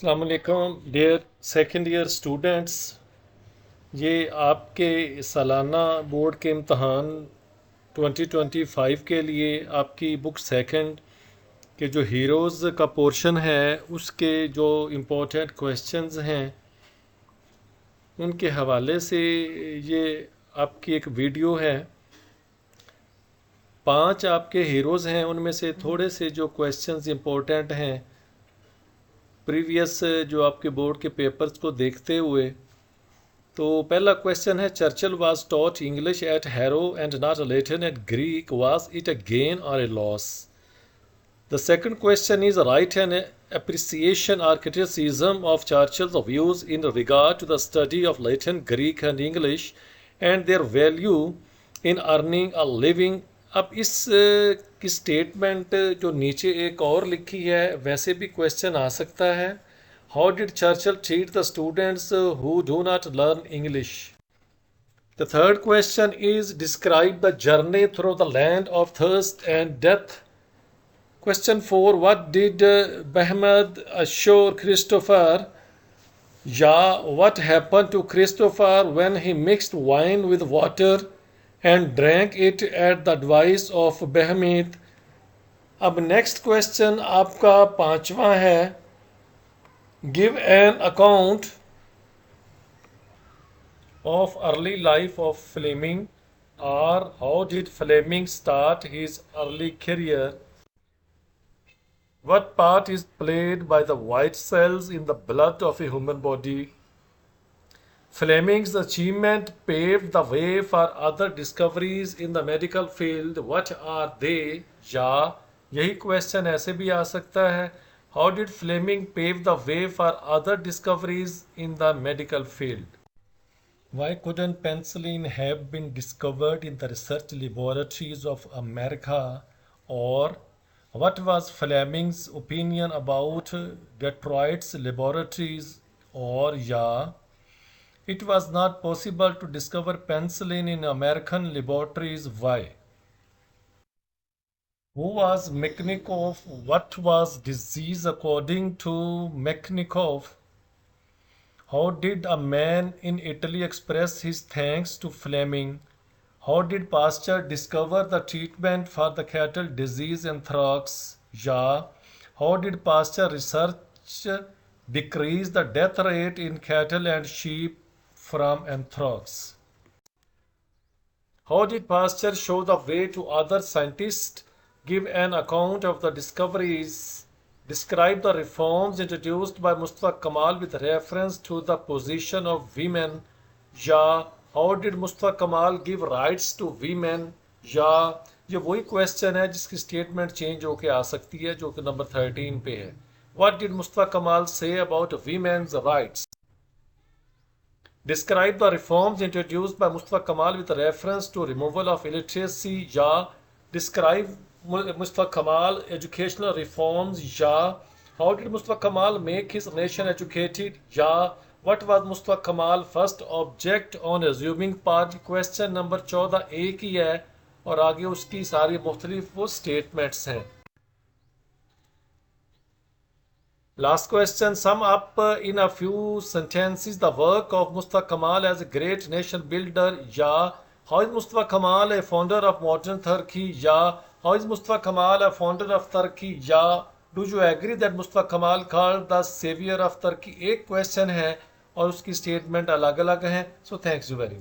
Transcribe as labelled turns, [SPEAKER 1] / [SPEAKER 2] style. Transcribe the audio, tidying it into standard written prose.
[SPEAKER 1] अस्सलाम वालेकुम dear second year students. ये आपके सालाना बोर्ड के इम्तहान 2025 के लिए आपकी बुक सेकंड के जो हीरोज़ का पोर्शन है उसके जो इम्पोर्टेंट क्वेश्चंस हैं उनके हवाले से ये आपकी एक वीडियो है। 5 आपके हीरोज़ हैं, उनमें से थोड़े से जो क्वेश्चंस इम्पोर्टेंट हैं प्रीवियस जो आपके बोर्ड के पेपर्स को देखते हुए। तो पहला क्वेश्चन है, Churchill was taught English at Harrow and not Latin at Greek, was it a gain or a loss? The second question is write an appreciation or criticism of Churchill's views in regard to the study of Latin, Greek and English and their value in earning a living। अब इस की statement जो नीचे एक और लिखी है वैसे भी क्वेश्चन आ सकता है। How did Churchill treat the students who do not learn English? The third question is describe the journey through the land of thirst and death. Question 4. What did Bahmad assure Christopher? Ya, what happened to Christopher when he mixed wine with water and drank it at the advice of Bahmad? अब next question आपका पांचवा है, give an account of early life of Fleming, और how did Fleming start his early career? What part is played by the white cells in the blood of a human body? Fleming's achievement paved the way for other discoveries in the medical field. What are they? या यही question ऐसे भी आ सकता है, How did Fleming pave the way for other discoveries in the medical field? Why couldn't penicillin have been discovered in the research laboratories of America? Or what was Fleming's opinion about Detroit's laboratories? Or it was not possible to discover penicillin in American laboratories. Why? Who was Mechnikov? What was disease according to Mechnikov? How did a man in Italy express his thanks to Fleming? How did Pasteur discover the treatment for the cattle disease anthrax? How did Pasteur research decrease the death rate in cattle and sheep from anthrax? How did Pasteur show the way to other scientists? Give an account of the discoveries. Describe the reforms introduced by Mustafa Kamal with reference to the position of women. How did Mustafa Kamal give rights to women? ये वही question है जिसकी statement change होके आ सकती है, जो कि number 13 पे है। What did Mustafa Kamal say about women's rights? Describe the reforms introduced by Mustafa Kamal with reference to removal of illiteracy. Describe Mustafa Kamal educational reforms. How did Mustafa Kamal make his nation educated? What was Mustafa Kamal first object on assuming part? Question number 14 एक ही है और आगे उसकी सारी मुख्तलिफ वो statements हैं। Last question, sum up in a few sentences the work of Mustafa Kamal as a great nation builder. How is Mustafa Kamal a founder of modern Turkey? How is Mustafa Kamal a founder of Turkey? Do you agree that Mustafa Kamal called the savior of Turkey? एक question है और उसकी statement अलग अलग हैं। So thanks you very much.